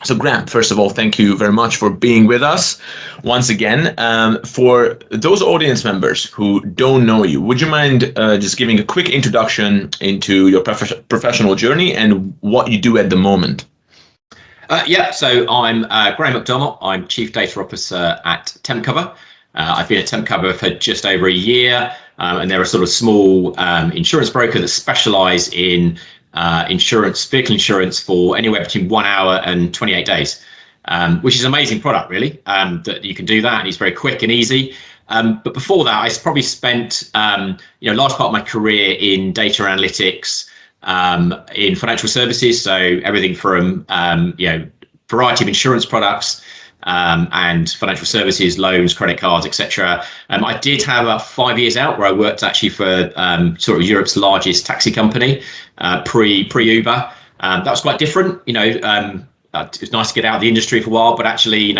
So Graham, first of all, thank you very much for being with us once again. For those audience members who don't know you, would you mind just giving a quick introduction into your professional journey and what you do at the moment? So I'm Graeme McDermott. I'm Chief Data Officer at Tempcover. I've been at Tempcover for just over a year, and they're a sort of small insurance broker that specialise in vehicle insurance for anywhere between 1 hour and 28 days, which is an amazing product, really, that you can do that, and it's very quick and easy. But before that, I probably spent large part of my career in data analytics, in financial services, so everything from variety of insurance products and financial services, loans, credit cards, etc. I did have about 5 years out where I worked actually for sort of Europe's largest taxi company, pre Uber. That was quite different. It was nice to get out of the industry for a while, but actually,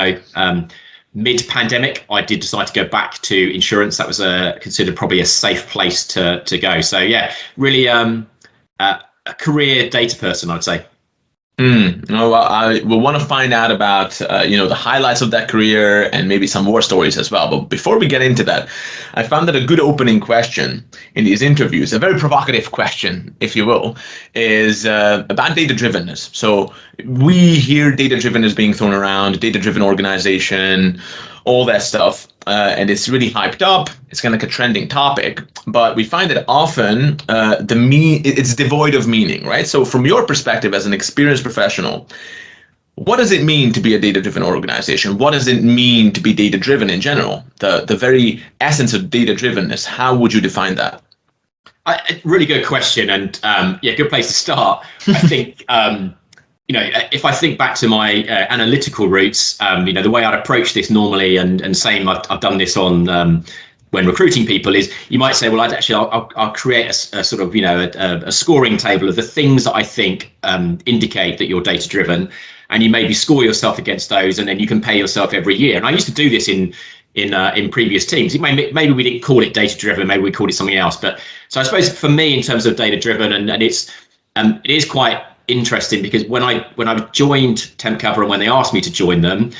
mid pandemic, I did decide to go back to insurance. That was considered probably a safe place to go. So yeah, really a career data person, I would say. Well, I will want to find out about the highlights of that career and maybe some war stories as well. But before we get into that, I found that a good opening question in these interviews, a very provocative question, if you will, is about data drivenness. So we hear data drivenness being thrown around, data driven organization, all that stuff, and it's really hyped up. It's kind of like a trending topic, but we find that often it's devoid of meaning, right? So from your perspective as an experienced professional, what does it mean to be a data-driven organization? What does it mean to be data-driven in general? The very essence of data-drivenness, how would you define that? Really good question, and good place to start. I think if I think back to my analytical roots, the way I'd approach this normally, and same I've done this on when recruiting people, is you might say, well, I'll create a sort of a scoring table of the things that I think indicate that you're data driven, and you maybe score yourself against those, and then you compare yourself every year. And I used to do this in previous teams. Maybe we didn't call it data driven, maybe we called it something else. But so I suppose for me, in terms of data driven, and it is quite interesting, because when I joined Tempcover and when they asked me to join them,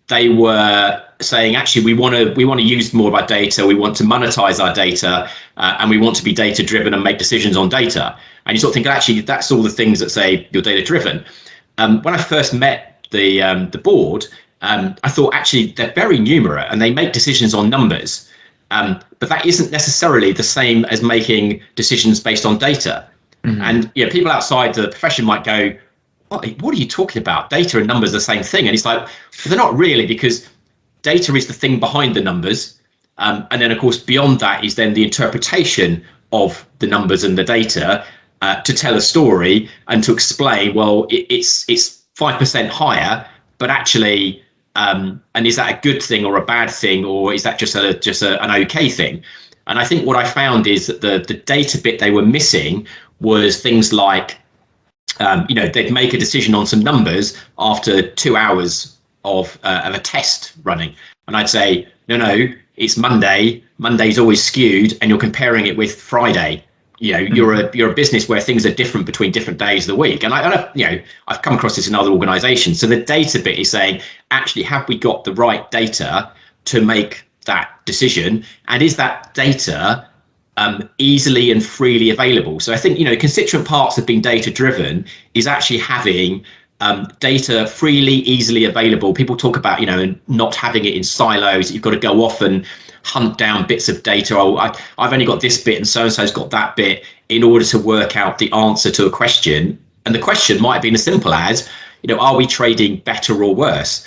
they were saying, actually, we want to use more of our data, we want to monetize our data, and we want to be data driven and make decisions on data. And you sort of think, actually, that's all the things that say you're data driven. When I first met the board, I thought, actually, they're very numerate and they make decisions on numbers, but that isn't necessarily the same as making decisions based on data. Mm-hmm. And people outside the profession might go, what are you talking about? Data and numbers are the same thing. And it's like, they're not really, because data is the thing behind the numbers. And then, of course, beyond that is then the interpretation of the numbers and the data to tell a story and to explain, well, it's 5% higher, but actually, and is that a good thing or a bad thing, or is that just an okay thing? And I think what I found is that the data bit they were missing was things like, they'd make a decision on some numbers after 2 hours of a test running. And I'd say, no, it's Monday. Monday's always skewed, and you're comparing it with Friday. You're a business where things are different between different days of the week. And I've come across this in other organizations. So the data bit is saying, actually, have we got the right data to make that decision? And is that data easily and freely available? So I think, constituent parts of being data driven is actually having data freely, easily available. People talk about, not having it in silos. You've got to go off and hunt down bits of data. I've only got this bit and so-and-so's got that bit in order to work out the answer to a question. And the question might have been as simple as, are we trading better or worse?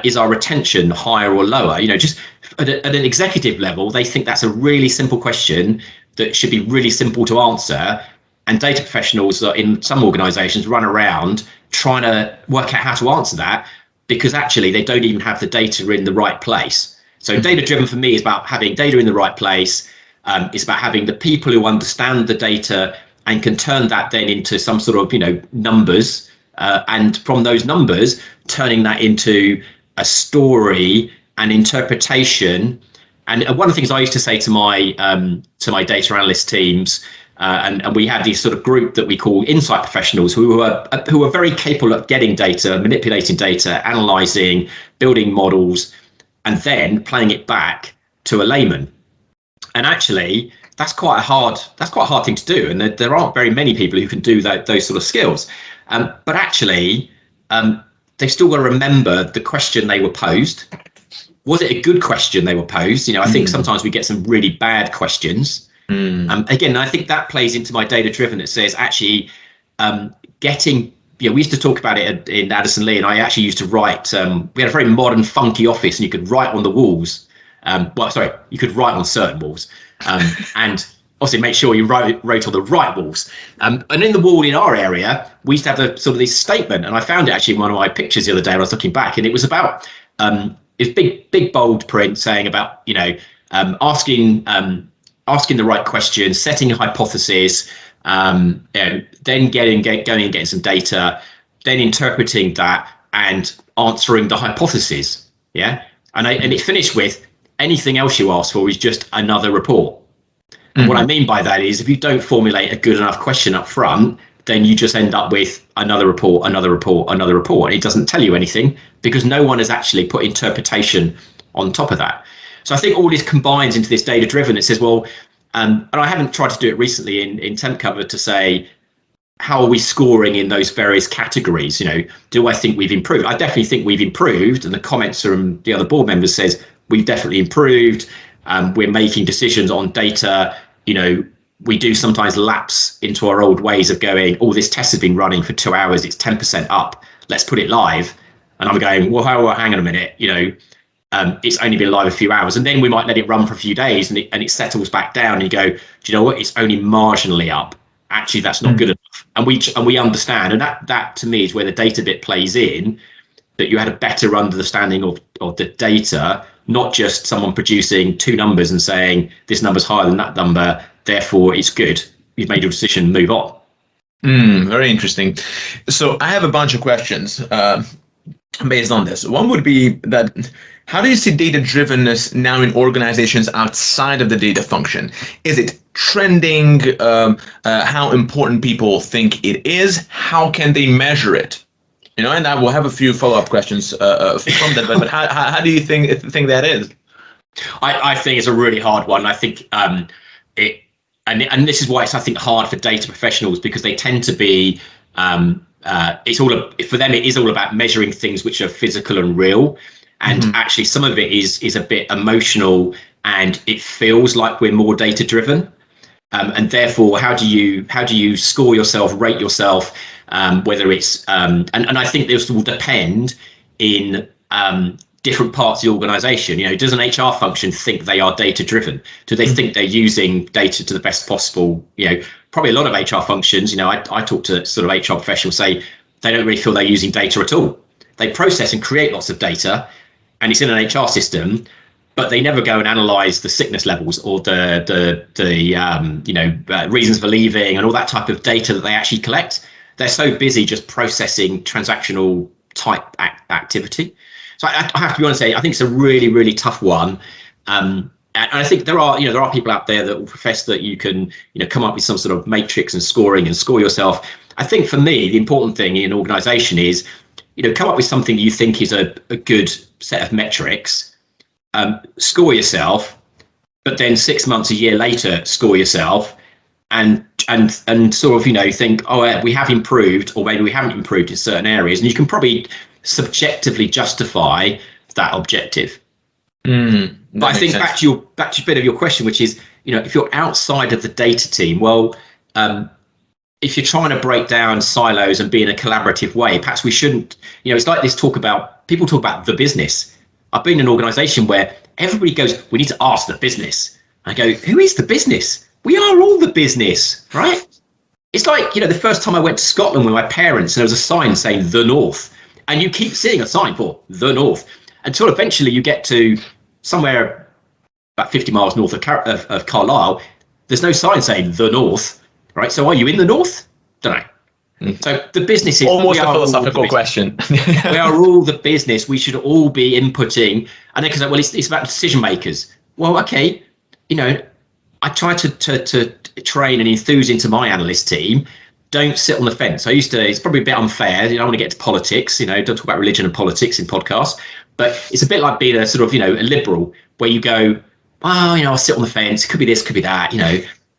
Is our retention higher or lower? Just at an executive level, they think that's a really simple question that should be really simple to answer. And data professionals in some organizations run around trying to work out how to answer that, because actually they don't even have the data in the right place. So data driven for me is about having data in the right place. It's about having the people who understand the data and can turn that then into some sort of, numbers. And from those numbers, turning that into a story and interpretation. And one of the things I used to say to my data analyst teams And we had this sort of group that we call insight professionals who are very capable of getting data, manipulating data, analysing, building models, and then playing it back to a layman. And actually, that's quite a hard thing to do. And there aren't very many people who can do those sort of skills. But actually, they've still got to remember the question they were posed. Was it a good question they were posed? I think sometimes we get some really bad questions. Again, I think that plays into my data driven. It says actually getting, we used to talk about it in Addison Lee, and I actually used to write. We had a very modern, funky office, and you could write on the walls. You could write on certain walls, and obviously make sure you wrote on the right walls. And in the wall in our area, we used to have this statement, and I found it actually in one of my pictures the other day when I was looking back, and it was about it's big bold print saying about asking the right questions, setting a hypothesis, then going and getting some data, then interpreting that and answering the hypothesis. Yeah, and it finished with anything else you ask for is just another report. And what I mean by that is if you don't formulate a good enough question up front, then you just end up with another report, another report, another report. And it doesn't tell you anything because no one has actually put interpretation on top of that. So I think all this combines into this data driven. It says, well, and I haven't tried to do it recently in Tempcover to say, how are we scoring in those various categories? Do I think we've improved? I definitely think we've improved. And the comments from the other board members says, we've definitely improved. We're making decisions on data. We do sometimes lapse into our old ways of going, this test has been running for 2 hours. It's 10% up. Let's put it live. And I'm going, well, hang on a minute. It's only been live a few hours, and then we might let it run for a few days, and it settles back down. And you go, do you know what? It's only marginally up. Actually, that's not good enough. And we understand, and that to me is where the data bit plays in. That you had a better understanding of the data, not just someone producing two numbers and saying this number's higher than that number, therefore it's good. You've made your decision, move on. Very interesting. So I have a bunch of questions based on this. One would be that, how do you see data drivenness now in organizations outside of the data function? Is it trending? How important people think it is? How can they measure it? And I will have a few follow-up questions from that. But how do you think that is? I think it's a really hard one. I think and this is why it's, I think, hard for data professionals, because they tend to be for them it is all about measuring things which are physical and real. And actually, some of it is a bit emotional, and it feels like we're more data driven. And therefore, how do you score yourself, rate yourself? Whether it's and I think this will depend in different parts of the organization. Does an HR function think they are data driven? Do they think they're using data to the best possible? Probably a lot of HR functions. I talk to sort of HR professionals, say they don't really feel they're using data at all. They process and create lots of data, and it's in an HR system, but they never go and analyze the sickness levels or the reasons for leaving and all that type of data that they actually collect. They're so busy just processing transactional type activity. So I have to be honest, I think it's a really, really tough one. And I think there are people out there that will profess that you can, come up with some sort of matrix and scoring and score yourself. I think for me, the important thing in an organization is, come up with something you think is a good set of metrics, score yourself, but then 6 months, a year later, score yourself. And sort of, think, we have improved, or maybe we haven't improved in certain areas. And you can probably subjectively justify that objective. But I think back to a bit of your question, which is, if you're outside of the data team, well, if you're trying to break down silos and be in a collaborative way, perhaps we shouldn't, it's like this people talk about the business. I've been in an organization where everybody goes, we need to ask the business. I go, who is the business? We are all the business, right? It's like, the first time I went to Scotland with my parents, and there was a sign saying the North, and you keep seeing a sign for the North until eventually you get to somewhere about 50 miles north of Carlisle. There's no sign saying the North, right? So are you in the North? Don't know. So the business is almost a philosophical question. We are all the business. We should all be inputting. And then because it's about decision makers. Well, okay, I try to train and enthuse into my analyst team, don't sit on the fence. It's probably a bit unfair. I don't want to get to politics, don't talk about religion and politics in podcasts, but it's a bit like being a sort of, a liberal where you go, I'll sit on the fence. It could be this, could be that,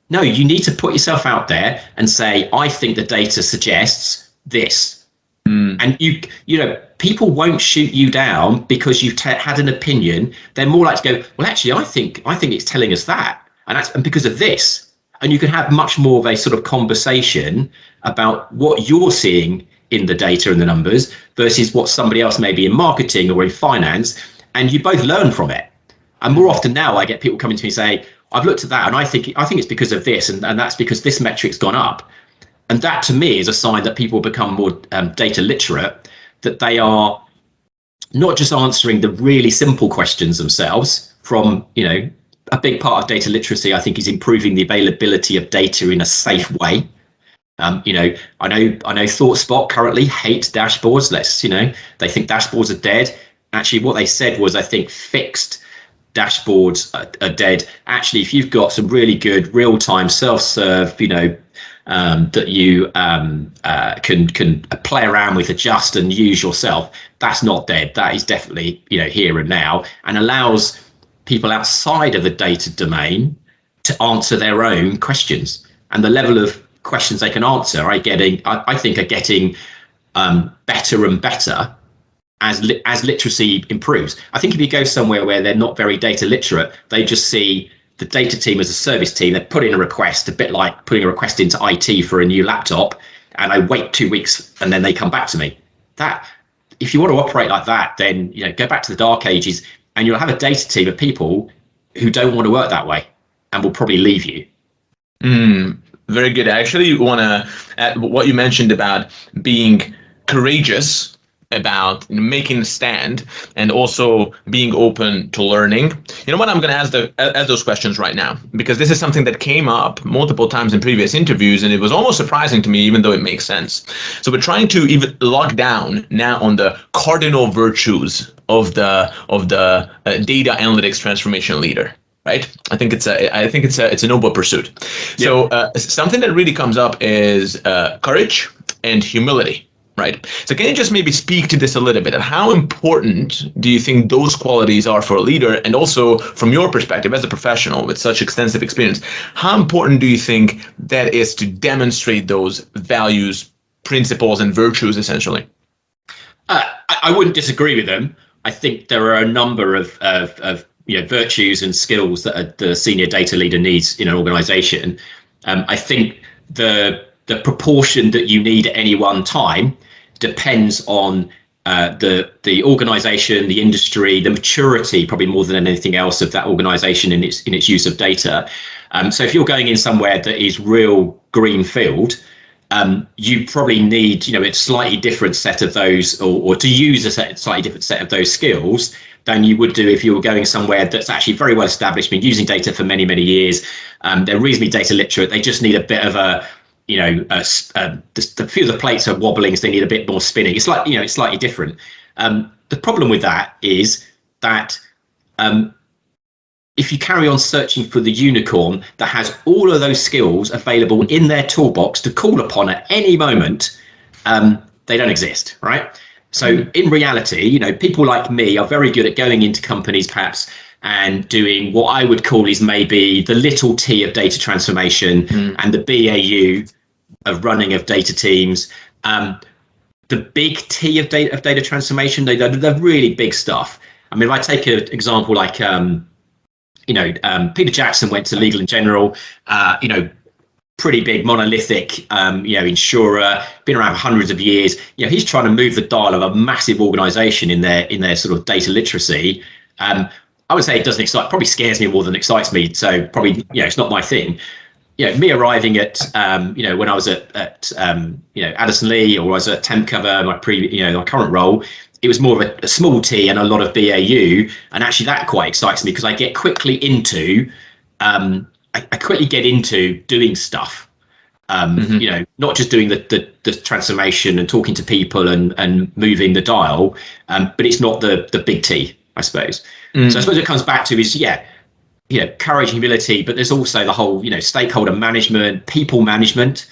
No, you need to put yourself out there and say, I think the data suggests this. And people won't shoot you down because you've had an opinion. They're more likely to go, well, actually, I think it's telling us that, and because of this. And you can have much more of a sort of conversation about what you're seeing in the data and the numbers versus what somebody else may be in marketing or in finance, and you both learn from it. And more often now, I get people coming to me and say, I've looked at that, and I think it's because of this, and that's because this metric's gone up. And that to me is a sign that people become more data literate, that they are not just answering the really simple questions themselves from, a big part of data literacy, I think, is improving the availability of data in a safe way. I know ThoughtSpot currently hate dashboards. They think dashboards are dead. Actually, what they said was, I think fixed dashboards are dead. Actually, if you've got some really good real-time self-serve, that you can play around with, adjust and use yourself, that's not dead. That is definitely here and now, and allows people outside of the data domain to answer their own questions. And the level of questions they can answer, I think, are getting better and better as literacy improves. I think if you go somewhere where they're not very data literate, they just see the data team as a service team. They put in a request, a bit like putting a request into IT for a new laptop, and I wait 2 weeks and then they come back to me. That, if you want to operate like that, then go back to the dark ages, and you'll have a data team of people who don't want to work that way and will probably leave you. Very good. I actually want to add what you mentioned about being courageous about making a stand and also being open to learning. You know what? I'm going to ask those questions right now, because this is something that came up multiple times in previous interviews, and it was almost surprising to me, even though it makes sense. So we're trying to even lock down now on the cardinal virtues of the data analytics transformation leader. Right. I think it's a noble pursuit. Yeah. So something that really comes up is courage and humility. Right. So can you just maybe speak to this a little bit? How important do you think those qualities are for a leader? And also from your perspective as a professional with such extensive experience, how important do you think that is to demonstrate those values, principles, and virtues, essentially? I wouldn't disagree with them. I think there are a number of virtues and skills that the senior data leader needs in an organization. I think the proportion that you need at any one time depends on the organization, the industry, the maturity, probably more than anything else, of that organization in its use of data. So if you're going in somewhere that is real greenfield, you probably need a slightly different set of those, or to use a slightly different set of those skills than you would do if you were going somewhere that's actually very well established, been using data for many, many years. They're reasonably data literate. They just need a bit of a the few of the plates are wobbling, so they need a bit more spinning. It's like, it's slightly different. The problem with that is that if you carry on searching for the unicorn that has all of those skills available in their toolbox to call upon at any moment, they don't exist, right? So in reality, people like me are very good at going into companies perhaps and doing what I would call is maybe the little t of data transformation and the BAU of running of data teams. The big T of data transformation, they're really big stuff. I mean, if I take an example like, Peter Jackson went to Legal & General, pretty big monolithic, insurer, been around for hundreds of years. He's trying to move the dial of a massive organization in their sort of data literacy. I would say it doesn't excite, probably scares me more than excites me. So probably, it's not my thing. Me arriving at, when I was at Addison Lee, or I was at Tempcover, my current role, it was more of a small T and a lot of BAU. And actually that quite excites me because I get quickly into, I quickly get into doing stuff, not just doing the transformation and talking to people and moving the dial, but it's not the big T, I suppose. So I suppose it comes back to is, courage, humility, but there's also the whole, stakeholder management, people management,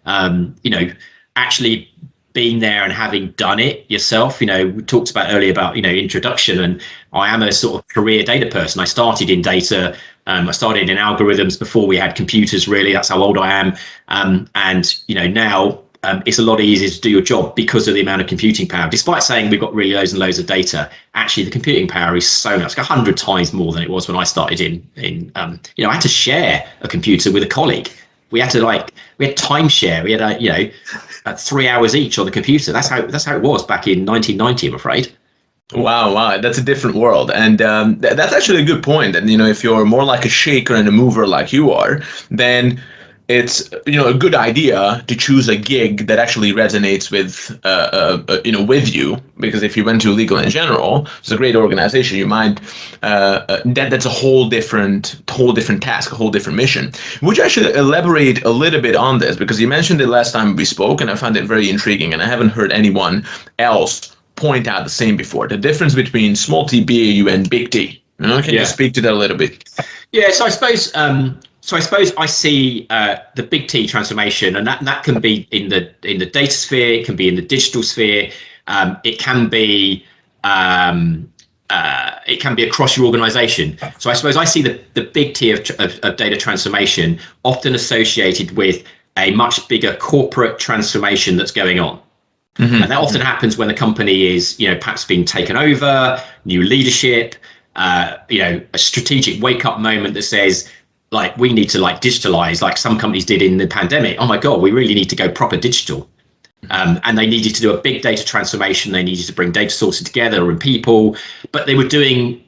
actually being there and having done it yourself. We talked about earlier about, introduction, and I am a sort of career data person. I started in data. I started in algorithms before we had computers, really. That's how old I am. And now it's a lot easier to do your job because of the amount of computing power. Despite saying we've got really loads and loads of data, actually the computing power is so much, like 100 times more than it was when I started I had to share a computer with a colleague. We had timeshare. We had 3 hours each on the computer. That's how it was back in 1990, I'm afraid. Wow, that's a different world, and that's actually a good point. And if you're more like a shaker and a mover like you are, then it's a good idea to choose a gig that actually resonates with with you, because if you went to Legal in General, it's a great organization. You might that's a whole different task, a whole different mission. Would you actually elaborate a little bit on this, because you mentioned it last time we spoke, and I found it very intriguing, and I haven't heard anyone else point out the same before. The difference between small T BAU and big T. Can you speak to that a little bit? Yeah, so I suppose I see the big T transformation, and that can be in the data sphere, it can be in the digital sphere, it can be across your organization. So I suppose I see the big T of data transformation often associated with a much bigger corporate transformation that's going on. Mm-hmm. And that often happens when the company is, perhaps being taken over, new leadership, a strategic wake-up moment that says, like, we need to digitalize, like some companies did in the pandemic. Oh my God, we really need to go proper digital. And they needed to do a big data transformation. They needed to bring data sources together and people, but they were doing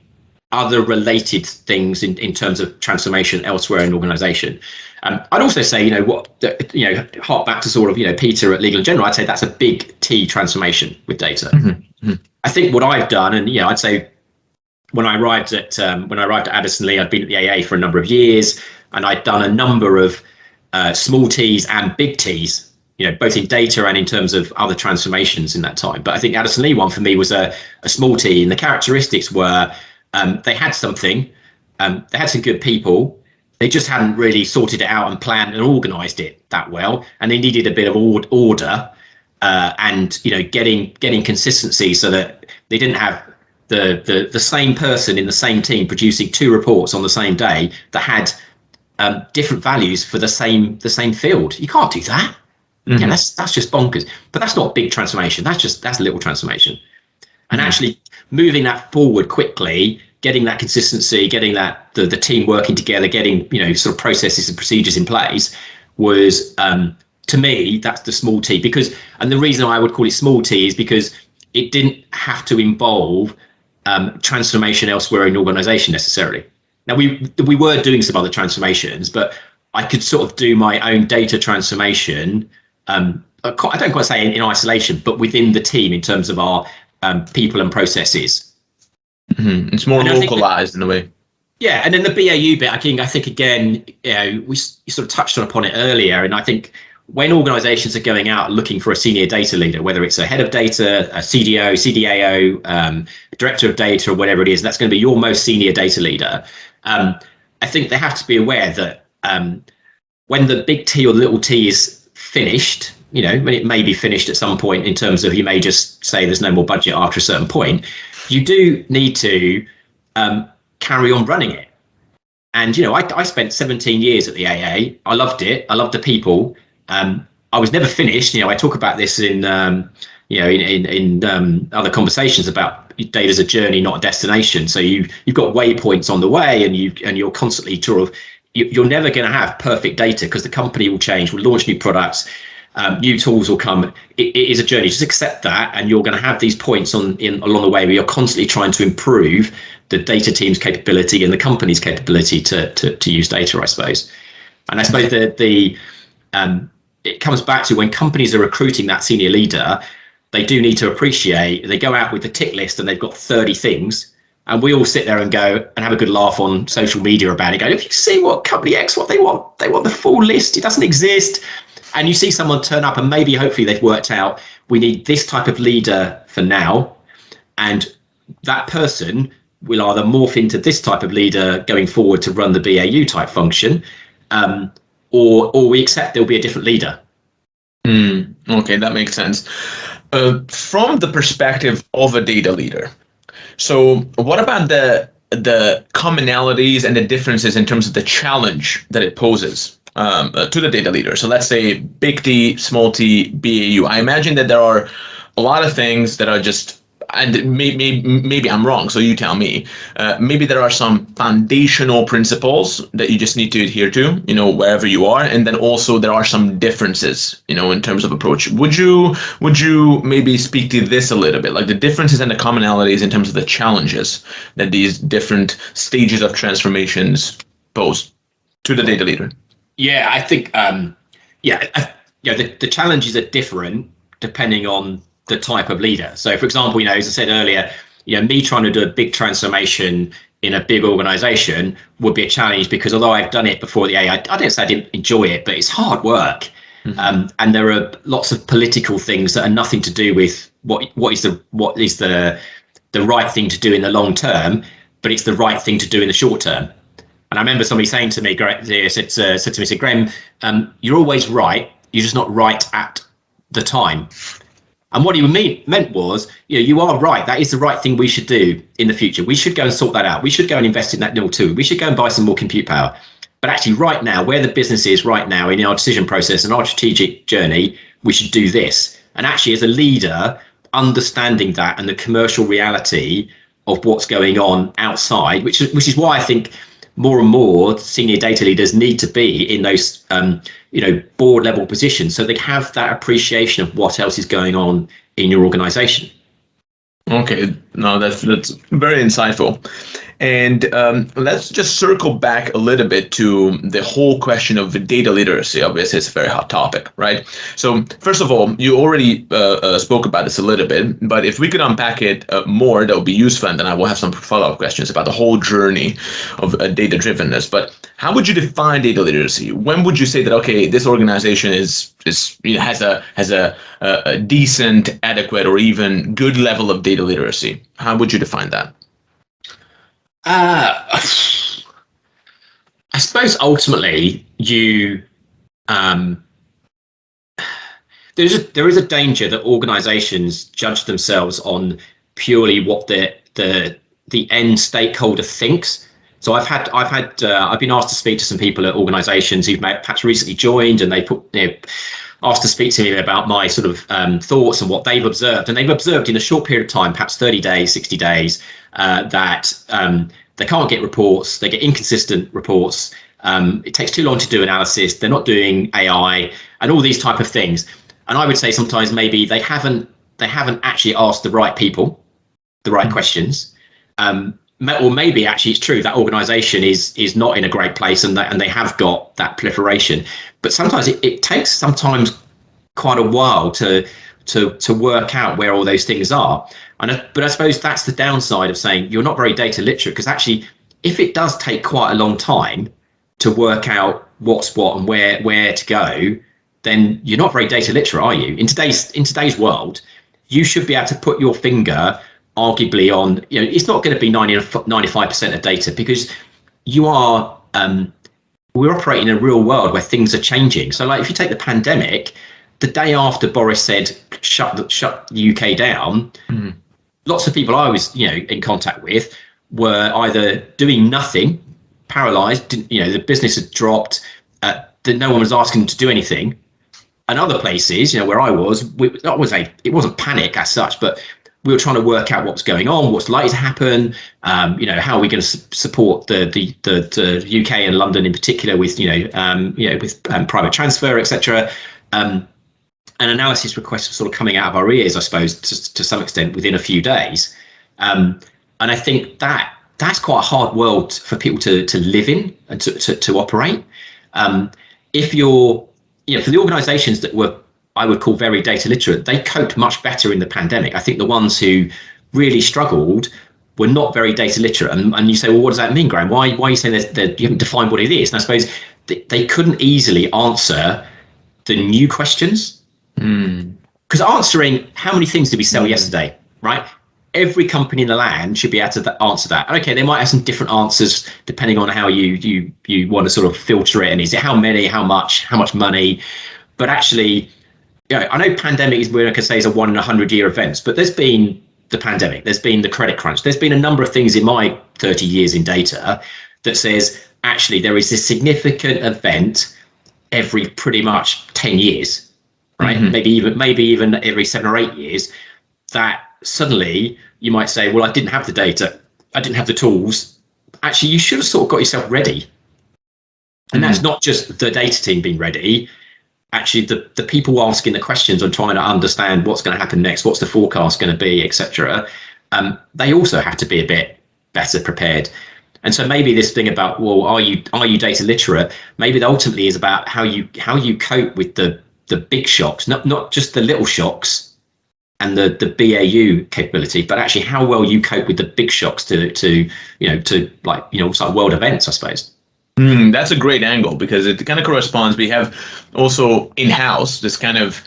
other related things in terms of transformation elsewhere in the organization. I'd also say, hark back to sort of, Peter at Legal in General, I'd say that's a big T transformation with data. Mm-hmm. Mm-hmm. I think what I've done, and I'd say when I arrived at Addison Lee, I'd been at the AA for a number of years, and I'd done a number of small T's and big T's, both in data and in terms of other transformations in that time. But I think Addison Lee one for me was a small T, and the characteristics were they had something, they had some good people. They just hadn't really sorted it out and planned and organised it that well, and they needed a bit of order and getting consistency, so that they didn't have the same person in the same team producing 2 reports on the same day that had different values for the same field. You can't do that. Mm-hmm. Yeah, that's just bonkers. But that's not big transformation. That's a little transformation. And actually moving that forward quickly, getting that consistency, getting that the team working together, getting sort of processes and procedures in place was to me, that's the small T. And the reason I would call it small T is because it didn't have to involve transformation elsewhere in the organization necessarily. Now we were doing some other transformations, but I could sort of do my own data transformation. I don't quite say in isolation, but within the team in terms of our people and processes. Mm-hmm. It's more localized in a way. Yeah, and then the BAU bit, I think again, we sort of touched upon it earlier, and I think when organizations are going out looking for a senior data leader, whether it's a head of data, a CDO, CDAO, director of data, or whatever it is, that's going to be your most senior data leader. I think they have to be aware that when the big T or the little T is finished, when it may be finished at some point in terms of you may just say there's no more budget after a certain point, you do need to carry on running it. And, I spent 17 years at the AA. I loved it. I loved the people. I was never finished. I talk about this in other conversations about data as a journey, not a destination. So you've got waypoints on the way, and you're constantly sort of, you're never going to have perfect data because the company will change, will launch new products, new tools will come. It is a journey. Just accept that, and you're going to have these points along the way where you're constantly trying to improve the data team's capability and the company's capability to use data, I suppose. And I suppose it comes back to when companies are recruiting that senior leader, they do need to appreciate, they go out with the tick list and they've got 30 things, and we all sit there and go and have a good laugh on social media about it. Go, if you see what company X, what they want the full list. It doesn't exist. And you see someone turn up and maybe hopefully they've worked out, we need this type of leader for now. And that person we'll either morph into this type of leader going forward to run the BAU type function, or we accept there'll be a different leader. Okay, that makes sense. From the perspective of a data leader, so what about the commonalities and the differences in terms of the challenge that it poses to the data leader? So let's say big T, small t, BAU. I imagine that there are a lot of things that are just, and maybe I'm wrong, so you tell me. Maybe there are some foundational principles that you just need to adhere to, wherever you are, and then also there are some differences, in terms of approach. Would you maybe speak to this a little bit, like the differences and the commonalities in terms of the challenges that these different stages of transformations pose to the data leader? Yeah, I think the challenges are different depending on the type of leader. So for example, as I said earlier, me trying to do a big transformation in a big organization would be a challenge, because although I've done it before the AI, I didn't say I didn't enjoy it, but it's hard work. And there are lots of political things that are nothing to do with what is the right thing to do in the long term, but it's the right thing to do in the short term. And I remember somebody saying to me, said to me, Graeme, you're always right, you're just not right at the time. And what he meant was, you are right. That is the right thing we should do in the future. We should go and sort that out. We should go and invest in that little tool. We should go and buy some more compute power. But actually right now, where the business is right now in our decision process and our strategic journey, we should do this. And actually as a leader, understanding that and the commercial reality of what's going on outside, which is why I think more and more senior data leaders need to be in those board level positions, so they have that appreciation of what else is going on in your organization. Okay, no, that's very insightful. And let's just circle back a little bit to the whole question of data literacy. Obviously, it's a very hot topic, right? So first of all, you already spoke about this a little bit, but if we could unpack it more, that would be useful. And then I will have some follow-up questions about the whole journey of data drivenness. But how would you define data literacy? When would you say that, okay, this organization has a decent, adequate, or even good level of data literacy? How would you define that? I suppose ultimately there is a danger that organizations judge themselves on purely what the end stakeholder thinks. So I've been asked to speak to some people at organizations who've perhaps recently joined, and they asked to speak to me about my sort of thoughts and what they've observed. And they've observed in a short period of time, perhaps 30 days, 60 days, that they can't get reports, they get inconsistent reports, it takes too long to do analysis, they're not doing AI, and all these type of things. And I would say sometimes maybe they haven't actually asked the right people the right questions. Or maybe actually it's true that organization is not in a great place, and they have got that proliferation. But sometimes it takes sometimes quite a while to work out where all those things are. But I suppose that's the downside of saying you're not very data literate, because actually if it does take quite a long time to work out what's what and where to go, then you're not very data literate, are you? In today's world, you should be able to put your finger arguably on, it's not going to be 95% of data, because we're operating in a real world where things are changing. So like if you take the pandemic, the day after Boris said shut the UK down, lots of people I was in contact with were either doing nothing, paralyzed, the business had dropped, that no one was asking them to do anything. And other places, where I was, it wasn't panic as such, but we were trying to work out what's going on, what's likely to happen. How are we going to support the UK and London in particular with with private transfer, etc. And analysis requests were sort of coming out of our ears, I suppose, to some extent within a few days. And I think that's quite a hard world for people to live in and to operate. If you're, for the organisations that were, I would call very data literate, they coped much better in the pandemic. I think the ones who really struggled were not very data literate. And you say, well, what does that mean, Graeme? Why are you saying that you haven't defined what it is? And I suppose they couldn't easily answer the new questions. Because answering how many things did we sell yesterday, right? every company in the land should be able to answer that. And okay, they might have some different answers depending on how you want to sort of filter it. And is it how many, how much money? But actually, I know pandemic is, I could say, is a 1 in 100-year event, but there's been the pandemic, there's been the credit crunch, there's been a number of things in my 30 years in data that says actually there is a significant event every pretty much 10 years, right? Mm-hmm. Maybe even every 7 or 8 years, that suddenly you might say, well, I didn't have the data, I didn't have the tools. Actually, you should have sort of got yourself ready. And that's not just the data team being ready. Actually, the people asking the questions and trying to understand what's going to happen next, what's the forecast going to be, etc. They also have to be a bit better prepared. And so maybe this thing about, well, are you data literate? Maybe it ultimately is about how you cope with the big shocks, not just the little shocks and the BAU capability, but actually how well you cope with the big shocks to like world events, I suppose. That's a great angle, because it kind of corresponds. We have also in-house this kind of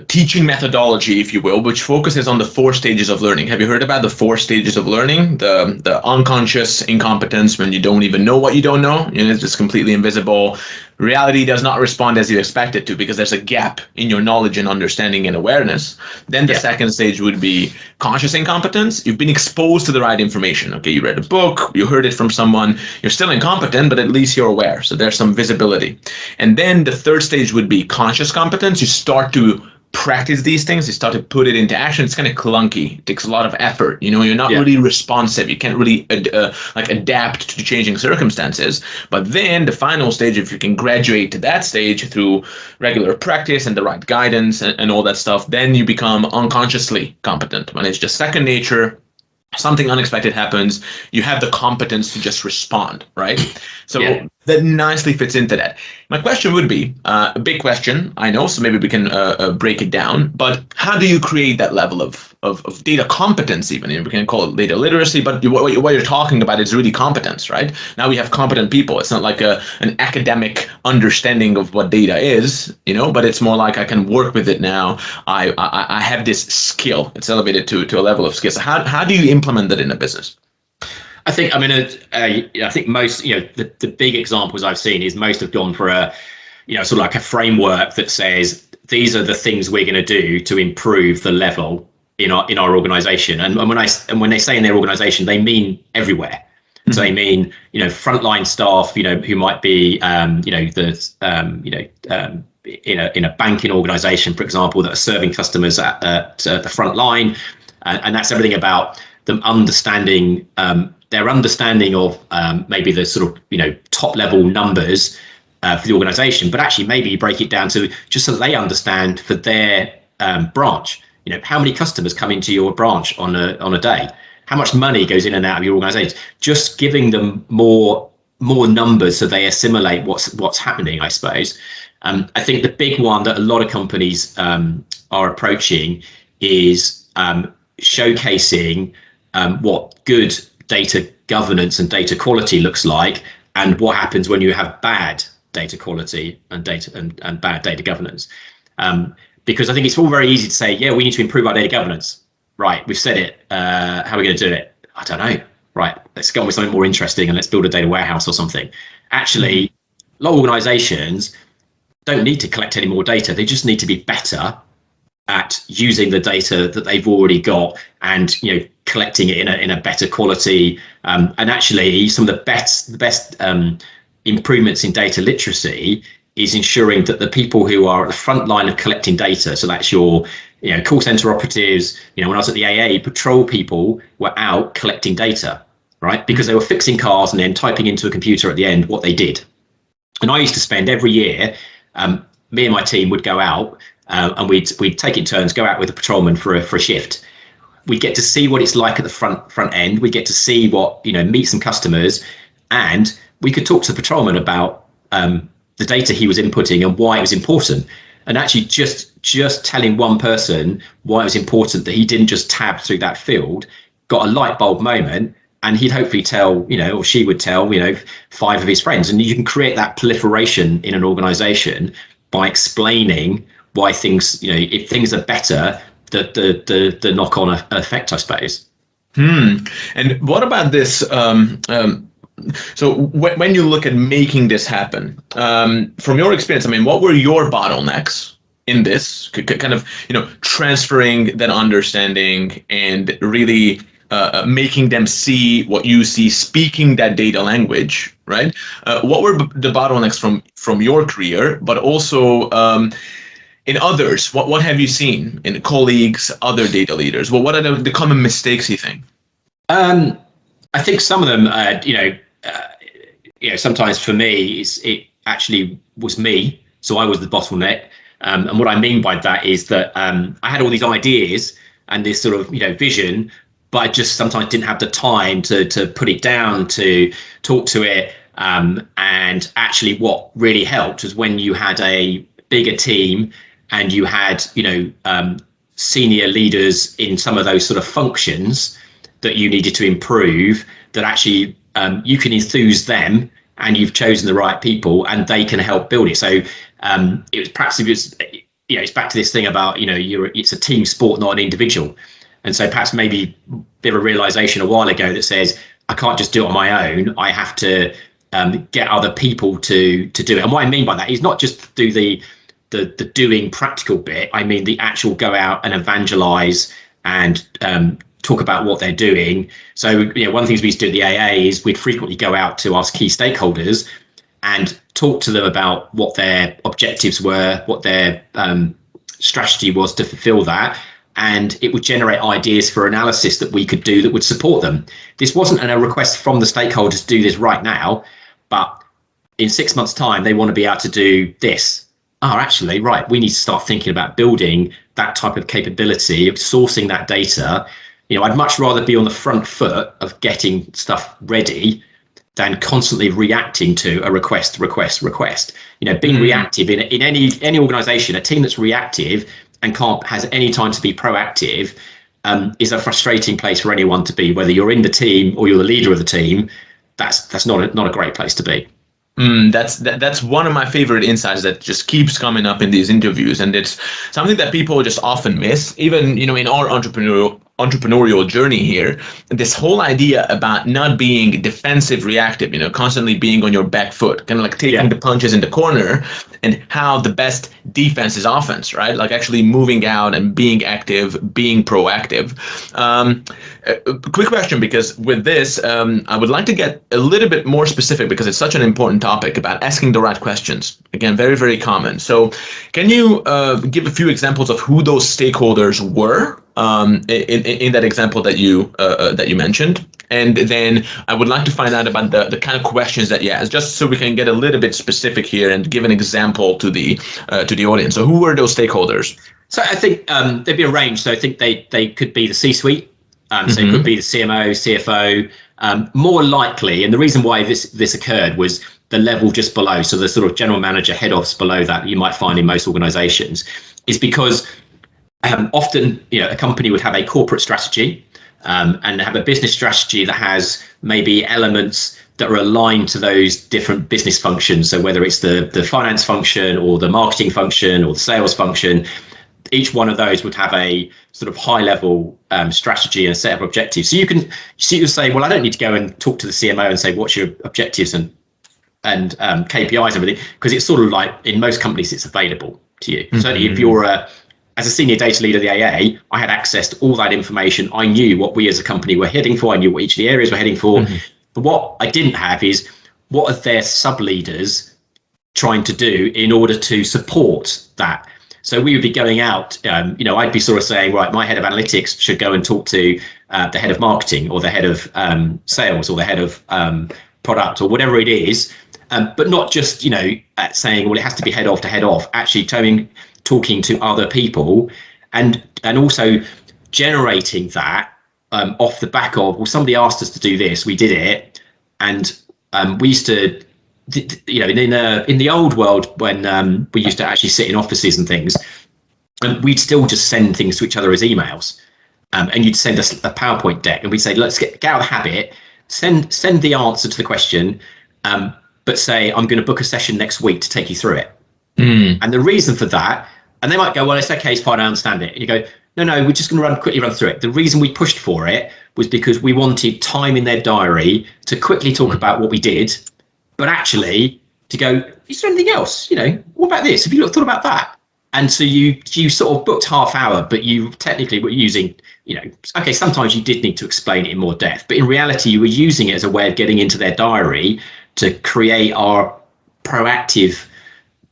teaching methodology, if you will, which focuses on the 4 stages of learning. Have you heard about the 4 stages of learning? The unconscious incompetence, when you don't even know what you don't know, it's just completely invisible. Reality does not respond as you expect it to, because there's a gap in your knowledge and understanding and awareness. Then the second stage would be conscious incompetence. You've been exposed to the right information. Okay, you read a book, you heard it from someone, you're still incompetent, but at least you're aware. So there's some visibility. And then the third stage would be conscious competence. You start to practice these things, you start to put it into action. It's kind of clunky, it takes a lot of effort, you're not really responsive, you can't really adapt to changing circumstances. But then the final stage, if you can graduate to that stage through regular practice and the right guidance and all that stuff, then you become unconsciously competent, when it's just second nature. Something unexpected happens, you have the competence to just respond, right? So that nicely fits into that. My question would be, a big question, I know, so maybe we can break it down, but how do you create that level of data competence even? We can call it data literacy, but what you're talking about is really competence, right? Now we have competent people. It's not like an academic understanding of what data is, but it's more like I can work with it now. I have this skill. It's elevated to a level of skill. So how do you implement that in a business? I think, I think most, the big examples I've seen is most have gone for a, sort of like a framework that says, these are the things we're going to do to improve the level in our organization. And when they say in their organization, they mean everywhere. Mm-hmm. So they mean, frontline staff, who might be, in a banking organization, for example, that are serving customers at the front line. And that's everything about them understanding, their understanding of maybe the sort of, top level numbers for the organization, but actually maybe you break it down to just so that they understand for their branch, how many customers come into your branch on a day, how much money goes in and out of your organization, just giving them more numbers so they assimilate what's happening, I suppose. I think the big one that a lot of companies are approaching is showcasing what good data governance and data quality looks like, and what happens when you have bad data quality and bad data governance. Because I think it's all very easy to say, yeah, we need to improve our data governance. Right, we've said it. How are we going to do it? I don't know. Right, let's go on with something more interesting and let's build a data warehouse or something. Actually, a lot of organizations don't need to collect any more data. They just need to be better at using the data that they've already got and collecting it in a better quality. And actually, some of the best improvements in data literacy is ensuring that the people who are at the front line of collecting data, so that's your call center operatives, when I was at the AA, patrol people were out collecting data, right? Because they were fixing cars and then typing into a computer at the end what they did. And I used to spend every year, me and my team would go out and we'd take it turns, go out with a patrolman for a shift. We get to see what it's like at the front end. We get to see what, meet some customers, and we could talk to the patrolman about the data he was inputting and why it was important. And actually just telling one person why it was important that he didn't just tab through that field got a light bulb moment, and he'd hopefully tell, or she would tell, 5 of his friends. And you can create that proliferation in an organization by explaining why things, if things are better, the knock-on effect, I suppose. And what about this? So when you look at making this happen, from your experience, I mean, what were your bottlenecks in this kind of, transferring that understanding and really making them see what you see, speaking that data language, right? What were the bottlenecks from your career, but also in others? What have you seen in colleagues, other data leaders? Well, what are the common mistakes you think? I think some of them, sometimes for me, it actually was me. So I was the bottleneck. And what I mean by that is that I had all these ideas and this sort of, vision, but I just sometimes didn't have the time to put it down, to talk to it. And actually what really helped was when you had a bigger team and you had, senior leaders in some of those sort of functions that you needed to improve, that actually you can enthuse them and you've chosen the right people and they can help build it. So it's back to this thing about, it's a team sport, not an individual. And so perhaps maybe a bit of a realization a while ago that says, I can't just do it on my own. I have to get other people to do it. And what I mean by that is not just do the doing practical bit. I mean, the actual go out and evangelize and talk about what they're doing. So, one of the things we used to do at the AA is we'd frequently go out to our key stakeholders and talk to them about what their objectives were, what their strategy was to fulfill that. And it would generate ideas for analysis that we could do that would support them. This wasn't a request from the stakeholders to do this right now, but in 6 months' time, they want to be able to do this. Actually, right, we need to start thinking about building that type of capability, of sourcing that data. I'd much rather be on the front foot of getting stuff ready than constantly reacting to a request. Being reactive in any organization, a team that's reactive and has any time to be proactive is a frustrating place for anyone to be, whether you're in the team or you're the leader of the team. That's not a great place to be. That's one of my favorite insights that just keeps coming up in these interviews, and it's something that people just often miss, even in our entrepreneurial journey here. This whole idea about not being defensive reactive, constantly being on your back foot, kind of like taking the punches in the corner, and how the best defense is offense, right? Like actually moving out and being active, being proactive. Quick question, because with this I would like to get a little bit more specific, because it's such an important topic, about asking the right questions. Again, very, very common. So can you give a few examples of who those stakeholders were in that example that you mentioned? And then I would like to find out about the kind of questions that you asked, just so we can get a little bit specific here and give an example to the audience. So who were those stakeholders? So I think there'd be a range. So I think they could be the C-suite. So it could be the CMO, CFO, more likely. And the reason why this occurred was the level just below. So the sort of general manager, head office below that you might find in most organizations, is because often, a company would have a corporate strategy and have a business strategy that has maybe elements that are aligned to those different business functions. So whether it's the finance function or the marketing function or the sales function, each one of those would have a sort of high level strategy and a set of objectives. So you can say, well, I don't need to go and talk to the CMO and say, what's your objectives and KPIs and everything, because it's sort of like in most companies, it's available to you. Certainly if you're as a senior data leader of the AA, I had access to all that information. I knew what we as a company were heading for. I knew what each of the areas were heading for. But what I didn't have is, what are their sub-leaders trying to do in order to support that? So we would be going out, I'd be sort of saying, right, my head of analytics should go and talk to the head of marketing or the head of sales or the head of product or whatever it is. But not just, saying, well, it has to be head off to head off, actually talking to other people and also generating that off the back of, well, somebody asked us to do this, we did it. And we used to, in the old world, when we used to actually sit in offices and things, and we'd still just send things to each other as emails. And you'd send us a PowerPoint deck and we'd say, let's get out of the habit, send the answer to the question, but say, I'm going to book a session next week to take you through it. And the reason for that, and they might go, well, it's okay, it's fine, I understand it. And you go, no, we're just going to quickly run through it. The reason we pushed for it was because we wanted time in their diary to quickly talk about what we did, but actually to go, is there anything else? What about this? Have you thought about that? And so you sort of booked half hour, but you technically were using, okay, sometimes you did need to explain it in more depth, but in reality, you were using it as a way of getting into their diary to create our proactive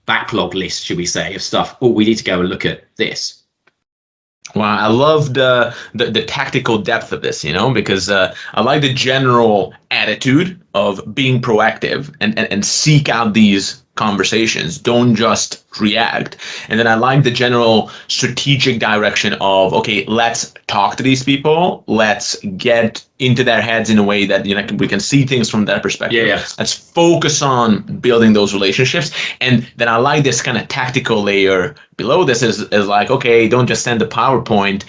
backlog list, should we say, of stuff. Oh, we need to go and look at this. Wow, I love the tactical depth of this, because I like the general attitude of being proactive and seek out these conversations. Don't just react. And then I like the general strategic direction of, okay, let's talk to these people. Let's get into their heads in a way that we can see things from their perspective. Yeah. Let's focus on building those relationships. And then I like this kind of tactical layer below this is like, okay, don't just send the PowerPoint.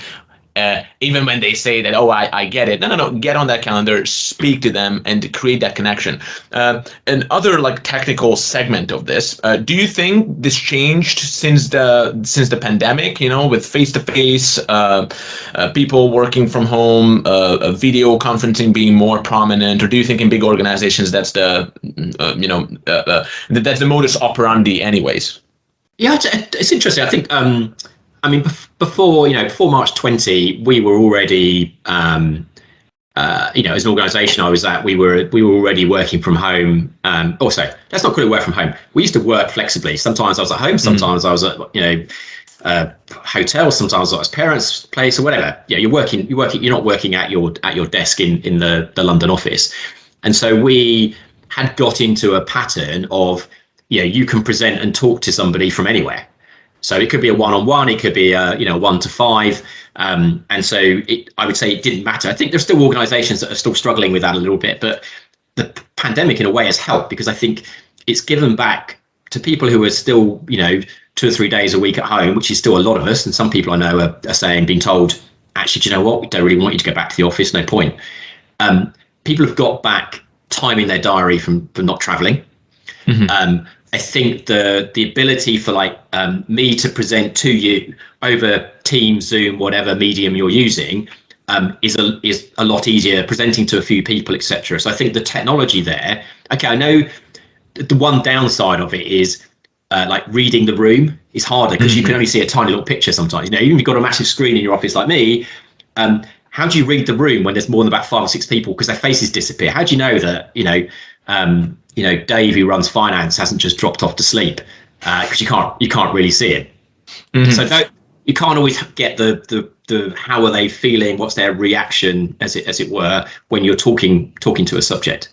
Even when they say that, oh, I get it. No, get on that calendar, speak to them, and create that connection. Another technical segment of this. Do you think this changed since the pandemic? With face-to-face, people working from home, video conferencing being more prominent, or do you think in big organizations that's the that's the modus operandi, anyways? Yeah, it's interesting. I think. Before March 20, we were already, as an organisation I was at, we were already working from home. Also, let's not call it work from home. We used to work flexibly. Sometimes I was at home. Sometimes I was at hotel. Sometimes I was parents' place or whatever. Yeah, you're working. You're not working at your desk in the London office. And so we had got into a pattern of, you can present and talk to somebody from anywhere. So it could be a one-on-one, it could be a 1 to 5, and so I would say it didn't matter. I think there's still organisations that are still struggling with that a little bit, but the pandemic in a way has helped because I think it's given back to people who are still 2 or 3 days a week at home, which is still a lot of us. And some people I know are being told, actually, do you know what? We don't really want you to go back to the office. No point. People have got back time in their diary from not travelling. Mm-hmm. I think the ability for me to present to you over Teams, Zoom, whatever medium you're using, is a lot easier, presenting to a few people, etc. So I think the technology there. Okay, I know the one downside of it is reading the room is harder because you can only see a tiny little picture sometimes. Even if you've got a massive screen in your office like me, how do you read the room when there's more than about 5 or 6 people because their faces disappear? How do you know that Dave, who runs finance, hasn't just dropped off to sleep because you can't really see it. Mm-hmm. So you can't always get the how are they feeling, what's their reaction, as it were, when you're talking to a subject.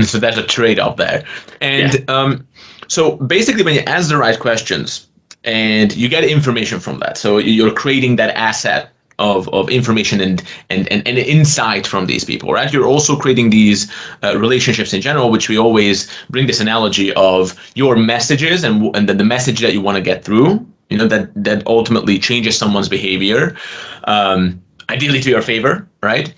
So there's a trade-off there, and so basically, when you ask the right questions and you get information from that, so you're creating that asset of information and insight from these people, right? You're also creating these relationships in general, which we always bring this analogy of your messages and the message that you want to get through, that ultimately changes someone's behavior, ideally to your favor, right?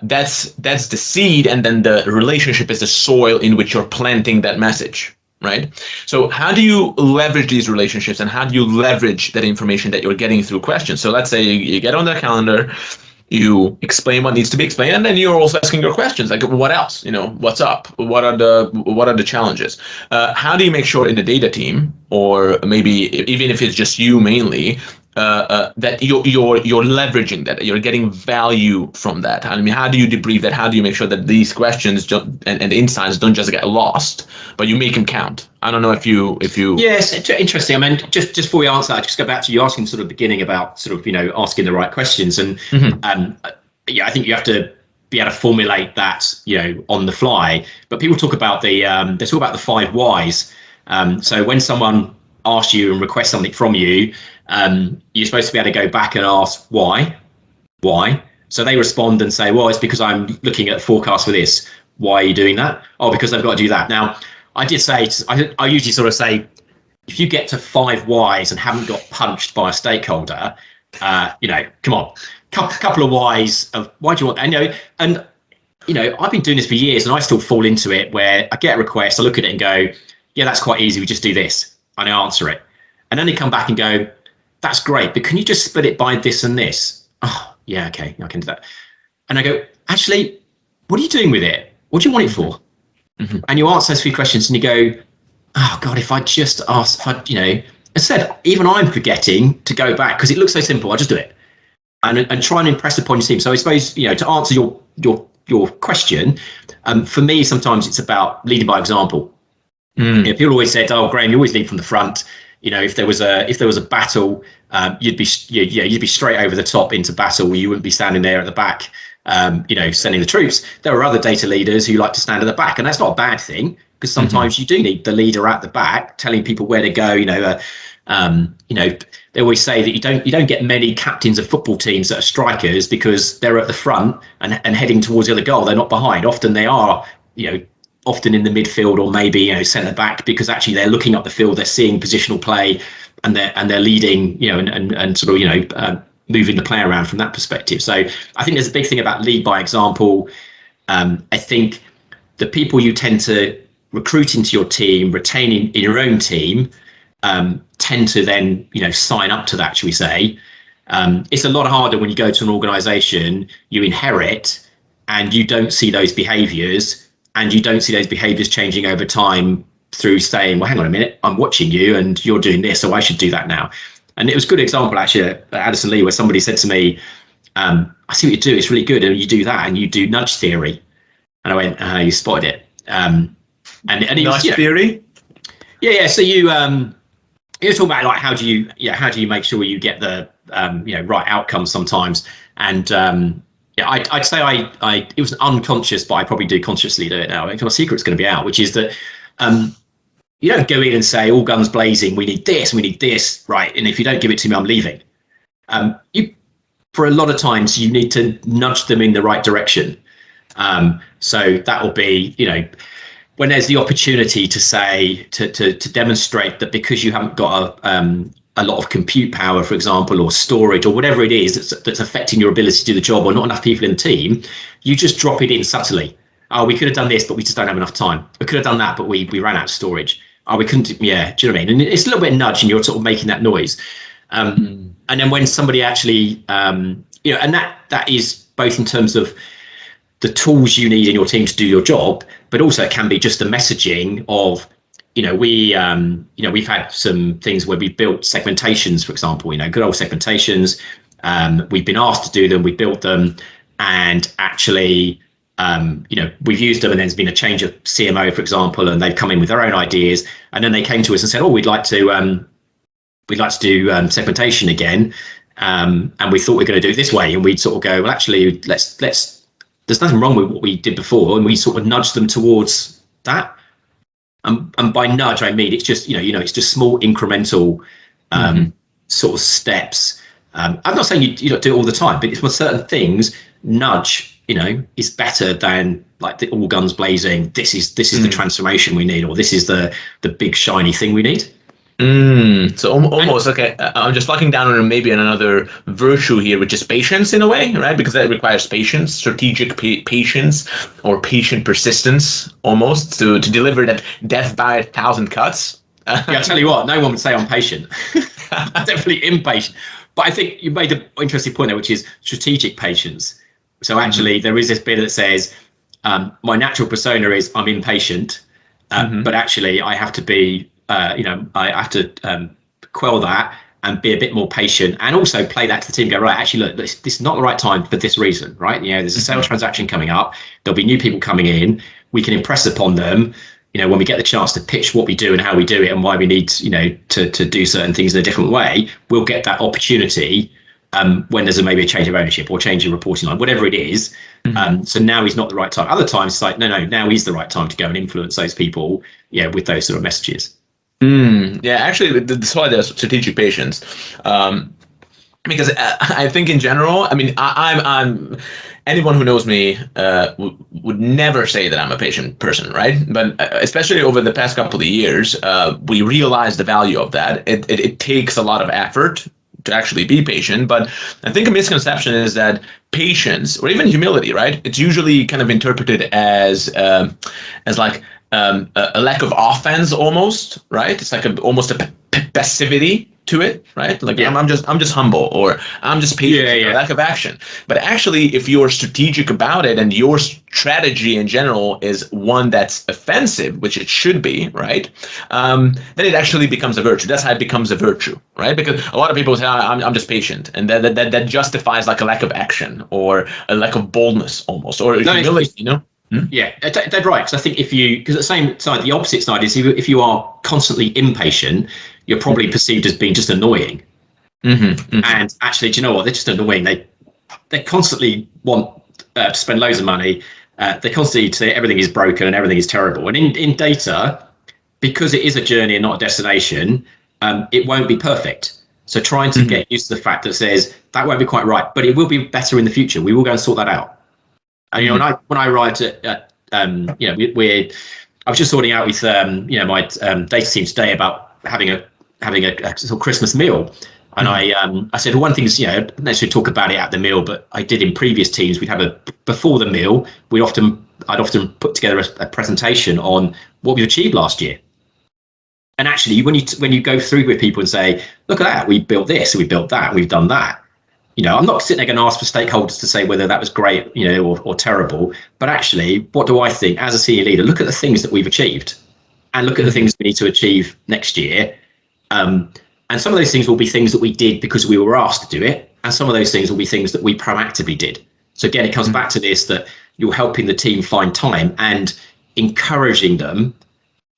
That's the seed, and then the relationship is the soil in which you're planting that message. Right. So how do you leverage these relationships, and how do you leverage that information that you're getting through questions? So let's say you get on their calendar, you explain what needs to be explained, and then you're also asking your questions like, what else? What's up? What are the challenges? How do you make sure in the data team, or maybe even if it's just you mainly, that you're leveraging that, you're getting value from that? I mean, how do you debrief that? How do you make sure that these questions and insights don't just get lost, but you make them count? I don't know if you. Yes, interesting. I mean, just before we answer that, just go back to you asking sort of beginning about sort of asking the right questions, and I think you have to be able to formulate that on the fly. But people talk about they talk about the 5 whys. So when someone asks you and requests something from you, you're supposed to be able to go back and ask why. So they respond and say, well, it's because I'm looking at the forecast for this. Why are you doing that? Oh, because I've got to do that. Now, I did say, I usually sort of say, if you get to 5 whys and haven't got punched by a stakeholder, come on, couple of whys of why do you want that? And I've been doing this for years, and I still fall into it where I get a request, I look at it and go, yeah, that's quite easy. We just do this, and I answer it, and then they come back and go, that's great, but can you just split it by this and this? Oh, yeah, okay, I can do that. And I go, actually, what are you doing with it? What do you want it for? Mm-hmm. And you answer those few questions and you go, oh God, if I just ask, I said, even I'm forgetting to go back because it looks so simple. I'll just do it and try and impress upon your team. So I suppose, to answer your question, for me, sometimes it's about leading by example. People always said, oh, Graeme, you always lead from the front. If there was a battle, you'd be straight over the top into battle. You wouldn't be standing there at the back, sending the troops. There are other data leaders who like to stand at the back, and that's not a bad thing because sometimes you do need the leader at the back telling people where to go. They always say that you don't get many captains of football teams that are strikers because they're at the front and heading towards the other goal. They're not behind. Often they are, often in the midfield or maybe centre back because actually they're looking up the field, they're seeing positional play, and they're leading, and sort of moving the play around from that perspective. So I think there's a big thing about lead by example. I think the people you tend to recruit into your team, retain in your own team, tend to then sign up to that, shall we say. It's a lot harder when you go to an organisation you inherit and you don't see those behaviours. And you don't see those behaviours changing over time through saying, well, hang on a minute, I'm watching you and you're doing this, so I should do that now. And it was a good example, actually, at Addison Lee, where somebody said to me, I see what you do, it's really good. And you do that and you do nudge theory. And I went, you spotted it. And nudge theory? Yeah. So you're talking about like how do you make sure you get the right outcome sometimes. And I'd say it was unconscious, but I probably do consciously do it now. I think my secret's going to be out, which is that you don't go in and say, all guns blazing, we need this, right? And if you don't give it to me, I'm leaving. For a lot of times, you need to nudge them in the right direction. So that will be, when there's the opportunity to say, to demonstrate that because you haven't got a lot of compute power, for example, or storage or whatever it is that's affecting your ability to do the job, or not enough people in the team, you just drop it in subtly. Oh, we could have done this, but we just don't have enough time. We could have done that, but we ran out of storage. Oh, we couldn't. Yeah, do you know what I mean? And it's a little bit nudge, and you're sort of making that noise. And then when somebody actually, and that is both in terms of the tools you need in your team to do your job, but also it can be just the messaging of, we've had some things where we built segmentations, for example, good old segmentations. We've been asked to do them, we built them, and actually, we've used them, and there's been a change of CMO, for example, and they've come in with their own ideas, and then they came to us and said, "Oh, we'd like to do segmentation again, and we thought we were going to do it this way." And we'd sort of go, "Well, actually, let's. There's nothing wrong with what we did before," and we sort of nudge them towards that. And by nudge, I mean it's just it's just small incremental sort of steps. I'm not saying you don't do it all the time, but it's for certain things, nudge is better than like the all guns blazing. This is the transformation we need, or this is the big shiny thing we need. So almost okay. I'm just locking down on maybe another virtue here, which is patience in a way, right? Because that requires patience, strategic patience, or patient persistence, almost to deliver that death by 1,000 cuts. I'll tell you what, no one would say I'm patient. I'm definitely impatient. But I think you made an interesting point there, which is strategic patience. So actually, there is this bit that says my natural persona is I'm impatient, but actually I have to be. I have to quell that and be a bit more patient, and also play that to the team. Go, right, actually, look, this is not the right time for this reason, right? There's a sales transaction coming up. There'll be new people coming in. We can impress upon them. When we get the chance to pitch what we do and how we do it and why we need, to do certain things in a different way, we'll get that opportunity when there's maybe a change of ownership or change in reporting line, whatever it is. So now is not the right time. Other times it's like, no, now is the right time to go and influence those people, with those sort of messages. Yeah, actually, that's why there's strategic patience. Because I think in general, I mean, I'm anyone who knows me would never say that I'm a patient person, right? But especially over the past couple of years, we realize the value of that. It takes a lot of effort to actually be patient, but I think a misconception is that patience or even humility, right? It's usually kind of interpreted as like a lack of offense, almost, right? It's like almost a passivity to it, right? Like Yeah. I'm just humble, or I'm just patient, or lack of action. But actually, if you're strategic about it and your strategy in general is one that's offensive, which it should be, right? Then it actually becomes a virtue. That's how it becomes a virtue, right? Because a lot of people say, I'm just patient, and that justifies like a lack of action or a lack of boldness almost, or humility, you know? Yeah, dead right. Because I think because at the same side, the opposite side is if you are constantly impatient, you're probably perceived as being just annoying. And actually, do you know what? They're just annoying. They constantly want to spend loads of money. They constantly say everything is broken and everything is terrible. And in data, because it is a journey and not a destination, it won't be perfect. So trying to get used to the fact that says that won't be quite right, but it will be better in the future. We will go and sort that out. And you know, when I arrived at you know, I was just sorting out with you know, my data team today about having a sort of Christmas meal, and I said, well, one thing is, you know, not necessarily talk about it at the meal, but I did in previous teams. We'd have before the meal. I'd often put together a presentation on what we achieved last year. And actually, when you go through with people and say, look at that, we built this, we built that, we've done that. You know, I'm not sitting there going to ask for stakeholders to say whether that was great, you know, or terrible. But actually, what do I think as a senior leader? Look at the things that we've achieved, and look at the things we need to achieve next year. And some of those things will be things that we did because we were asked to do it, and some of those things will be things that we proactively did. So again, it comes back to this, that you're helping the team find time and encouraging them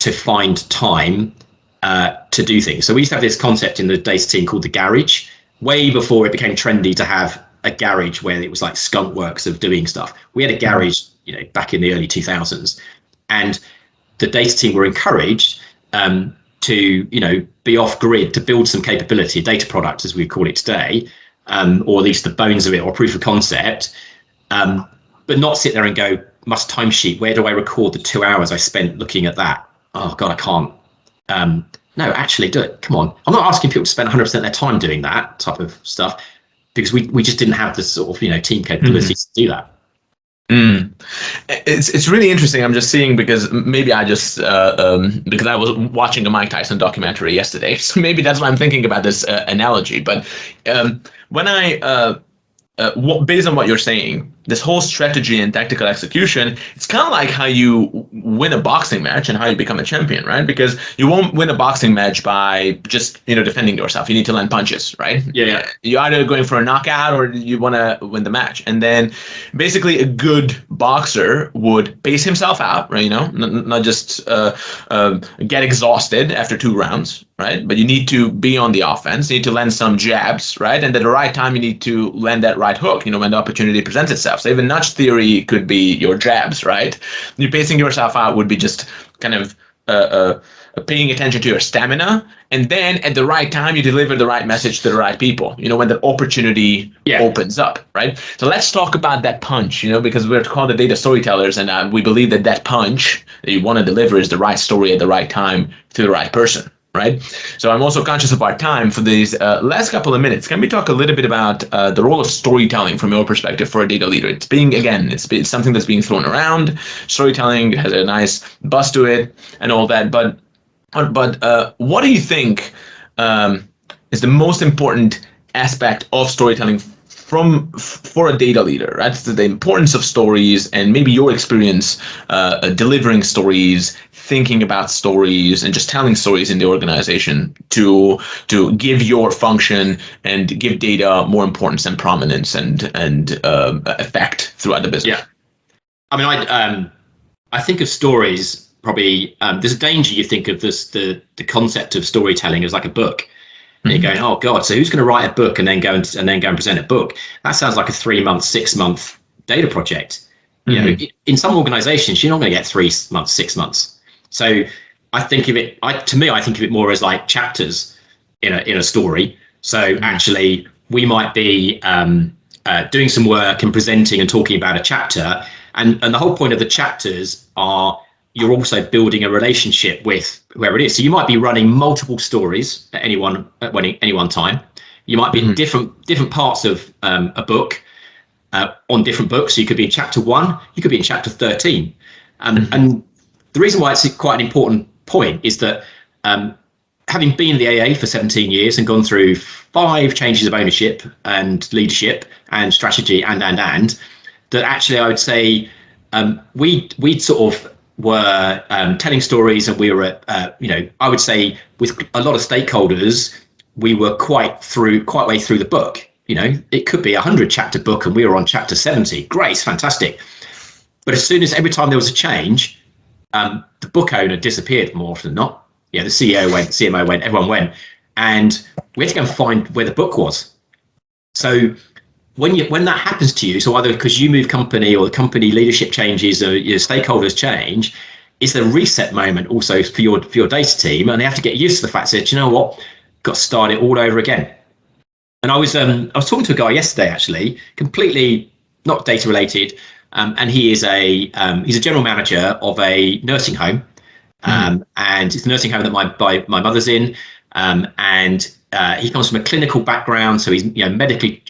to find time to do things. So we used to have this concept in the data team called the garage. Way before it became trendy to have a garage where it was like skunk works of doing stuff. We had a garage, you know, back in the early 2000s, and the data team were encouraged to, you know, be off grid, to build some capability, data product as we call it today, or at least the bones of it, or proof of concept, but not sit there and go, must timesheet, where do I record the 2 hours I spent looking at that? Oh God, I can't. No, actually do it. Come on. I'm not asking people to spend 100% of their time doing that type of stuff, because we just didn't have the sort of, you know, team capabilities to do that. It's really interesting. I'm just seeing, because maybe I just because I was watching a Mike Tyson documentary yesterday, so maybe that's why I'm thinking about this analogy. But when based on what you're saying, this whole strategy and tactical execution, it's kind of like how you win a boxing match and how you become a champion, right? Because you won't win a boxing match by just, you know, defending yourself. You need to land punches, right? Yeah. You're either going for a knockout or you want to win the match. And then basically a good boxer would pace himself out, right? You know, not just get exhausted after 2 rounds, right? But you need to be on the offense. You need to land some jabs, right? And at the right time, you need to land that right hook, you know, when the opportunity presents itself. So even nudge theory could be your jabs, right? You pacing yourself out would be just kind of paying attention to your stamina, and then at the right time you deliver the right message to the right people, you know, when the opportunity opens up, right? So let's talk about that punch, you know, because we're called the data storytellers, and we believe that punch that you want to deliver is the right story at the right time to the right person, right? So I'm also conscious of our time. For these last couple of minutes, can we talk a little bit about the role of storytelling from your perspective for a data leader? It's something that's being thrown around. Storytelling has a nice buzz to it and all that, but what do you think is the most important aspect of storytelling for a data leader, right? So the importance of stories, and maybe your experience delivering stories, thinking about stories, and just telling stories in the organization to give your function and give data more importance and prominence and effect throughout the business. Yeah, I mean, I think of stories. Probably there's a danger you think of this the concept of storytelling as like a book. And you're going, oh God, so who's going to write a book and then go and present a book? That sounds like a 3 month, 6 month data project. You know, in some organizations, you're not going to get 3 months, 6 months. So I think of it, I think of it more as like chapters in a story. So actually we might be doing some work and presenting and talking about a chapter. And the whole point of the chapters are, you're also building a relationship with whoever it is. So you might be running multiple stories at any one time. You might be in different parts of a book on different books. So you could be in chapter 1, you could be in chapter 13. And the reason why it's quite an important point is that having been in the AA for 17 years and gone through 5 changes of ownership and leadership and strategy and that actually I would say we sort of were telling stories, and we were I would say with a lot of stakeholders we were quite way through the book. It could be a 100-chapter book and we were on chapter 70. Great, fantastic. But as soon as every time there was a change, the book owner disappeared more often than not. The CEO went, the CMO went, everyone went, and we had to go and find where the book was. So when that happens to you, so either because you move company or the company leadership changes or your stakeholders change, it's a reset moment also for your data team, and they have to get used to the fact that, you know what, got to start it all over again. And I was talking to a guy yesterday, actually, completely not data related, and he's a general manager of a nursing home, and it's the nursing home that my mother's in, and he comes from a clinical background, so he's medically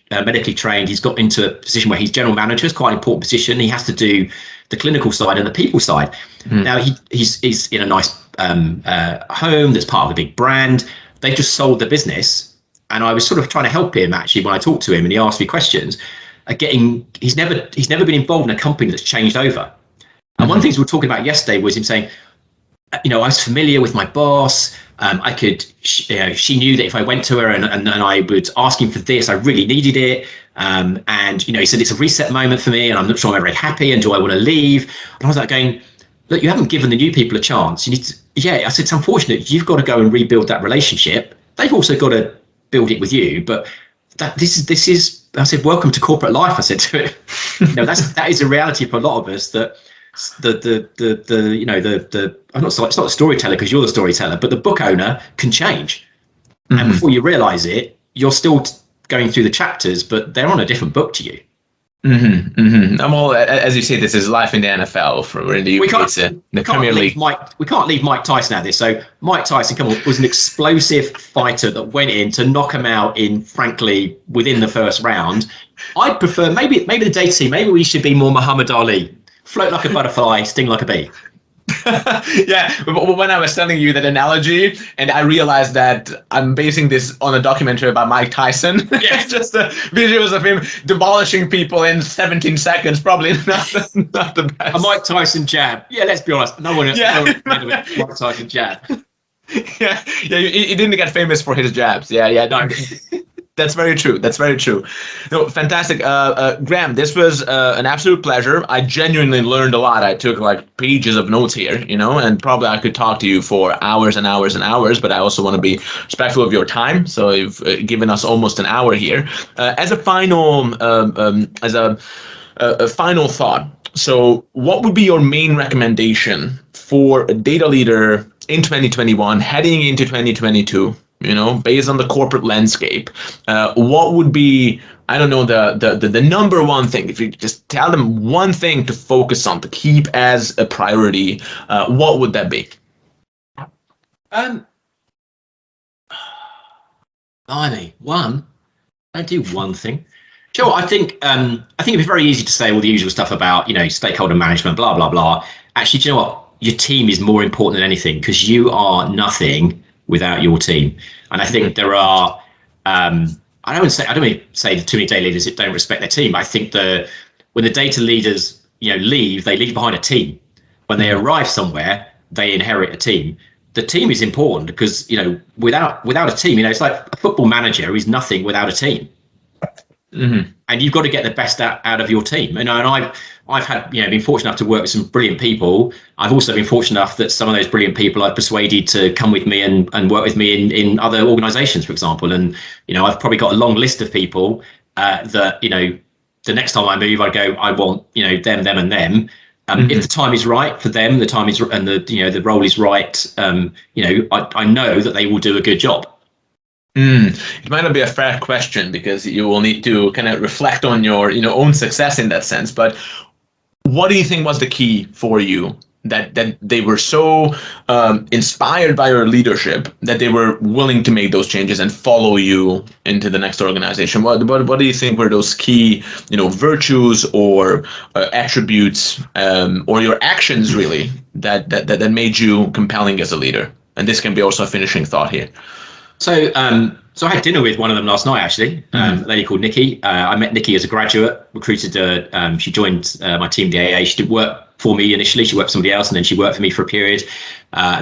trained. He's got into a position where he's general manager. It's quite an important position. He has to do the clinical side and the people side. Now he's in a nice home that's part of a big brand. They just sold the business, and I was sort of trying to help him actually when I talked to him, and he asked me questions. He's never been involved in a company that's changed over. And one of the things we were talking about yesterday was him saying, I was familiar with my boss. She knew that if I went to her and I would ask him for this, I really needed it. And he said, it's a reset moment for me, and I'm not sure I'm very happy, and do I want to leave? And I was like going, look, you haven't given the new people a chance. You need to, I said, it's unfortunate. You've got to go and rebuild that relationship. They've also got to build it with you. But this is, I said, welcome to corporate life. I said to it, that is a reality for a lot of us, that it's not a storyteller because you're the storyteller, but the book owner can change. And before you realize it, you're still going through the chapters, but they're on a different book to you. Well, as you say, this is life in the NFL. We're in the UK, it's the Premier League. We can't leave Mike Tyson out of this. So Mike Tyson, was an explosive fighter that went in to knock him out frankly, within the first round. I'd prefer maybe the data team. Maybe we should be more Muhammad Ali. Float like a butterfly, sting like a bee. Yeah, when I was telling you that analogy, and I realized that I'm basing this on a documentary about Mike Tyson. Yeah. Just the visuals of him demolishing people in 17 seconds, probably not the best. A Mike Tyson jab. Yeah, let's be honest. No one heard of it. Mike Tyson jab. Yeah, he didn't get famous for his jabs. Yeah, no. That's very true. No, fantastic. Graeme, this was an absolute pleasure. I genuinely learned a lot. I took pages of notes here, and probably I could talk to you for hours and hours and hours, but I also want to be respectful of your time. So you've given us almost an hour here. As a final, a final thought. So what would be your main recommendation for a data leader in 2021 heading into 2022? Based on the corporate landscape, what would be, I don't know, the number one thing? If you just tell them one thing to focus on, to keep as a priority, what would that be? Don't do one thing. Sure, I think it'd be very easy to say all the usual stuff about stakeholder management, blah blah blah. Actually, do you know what? Your team is more important than anything, because you are nothing without your team. And I think there are, I don't want to say too many data leaders that don't respect their team. I think when the data leaders, leave, they leave behind a team. When they arrive somewhere, they inherit a team. The team is important because, without a team, it's like a football manager is nothing without a team. And you've got to get the best out of your team. And I've had, been fortunate enough to work with some brilliant people. I've also been fortunate enough that some of those brilliant people I've persuaded to come with me and work with me in other organizations, for example. And, I've probably got a long list of people that, the next time I move, I go, I want, them, and them. If the time is right for them, the time is, and the role is right, I know that they will do a good job. It might not be a fair question, because you will need to kind of reflect on your own success in that sense. But what do you think was the key for you that they were so inspired by your leadership that they were willing to make those changes and follow you into the next organization? What do you think were those key virtues or attributes or your actions really that made you compelling as a leader? And this can be also a finishing thought here. So, so I had dinner with one of them last night, actually, a lady called Nikki. I met Nikki as a graduate, recruited her. She joined my team, the AA. She did work for me initially. She worked for somebody else, and then she worked for me for a period.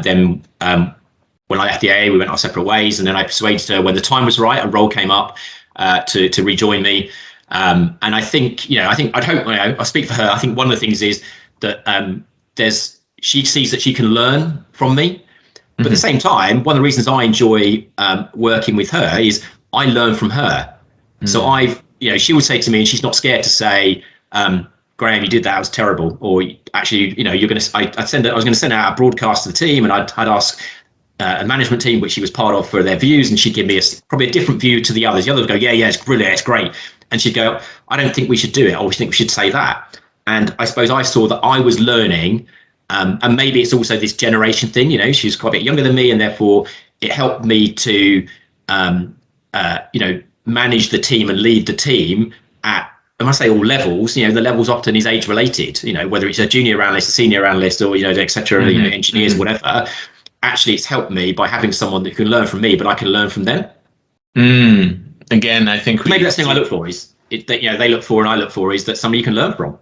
Then when I left the AA, we went our separate ways, and then I persuaded her when the time was right, a role came up to rejoin me. And I think, I'd hope, I'll speak for her. I think one of the things is that she sees that she can learn from me. But at the same time, one of the reasons I enjoy working with her is I learn from her. So she would say to me, and she's not scared to say, Graeme, you did that, it was terrible. Or actually, you're going to, I was going to send out a broadcast to the team, and I'd ask a management team, which she was part of, for their views, and she'd give me probably a different view to the others. The others would go, yeah, it's brilliant, it's great. And she'd go, I don't think we should do it, or we think we should say that. And I suppose I saw that I was learning. And maybe it's also this generation thing, she's quite a bit younger than me, and therefore it helped me to, manage the team and lead the team at, when I say all levels, the levels often is age related, whether it's a junior analyst, a senior analyst, or, et cetera, engineers, whatever. Actually, it's helped me by having someone that can learn from me, but I can learn from them. Again, I think maybe that's the thing I look for is that, they look for and I look for is that somebody you can learn from.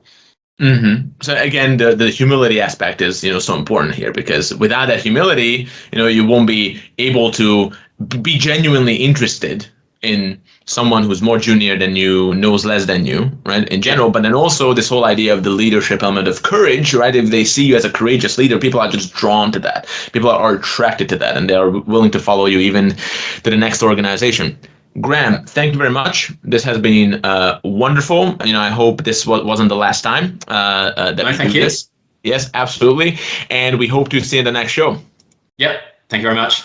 So again, the humility aspect is so important here, because without that humility, you won't be able to be genuinely interested in someone who's more junior than you, knows less than you, right, in general. But then also this whole idea of the leadership element of courage, right? If they see you as a courageous leader, people are just drawn to that. People are attracted to that, and they are willing to follow you even to the next organization. Graeme, thank you very much. This has been wonderful. I hope this wasn't the last time that we do this. Yes, absolutely. And we hope to see you in the next show. Yep. Thank you very much.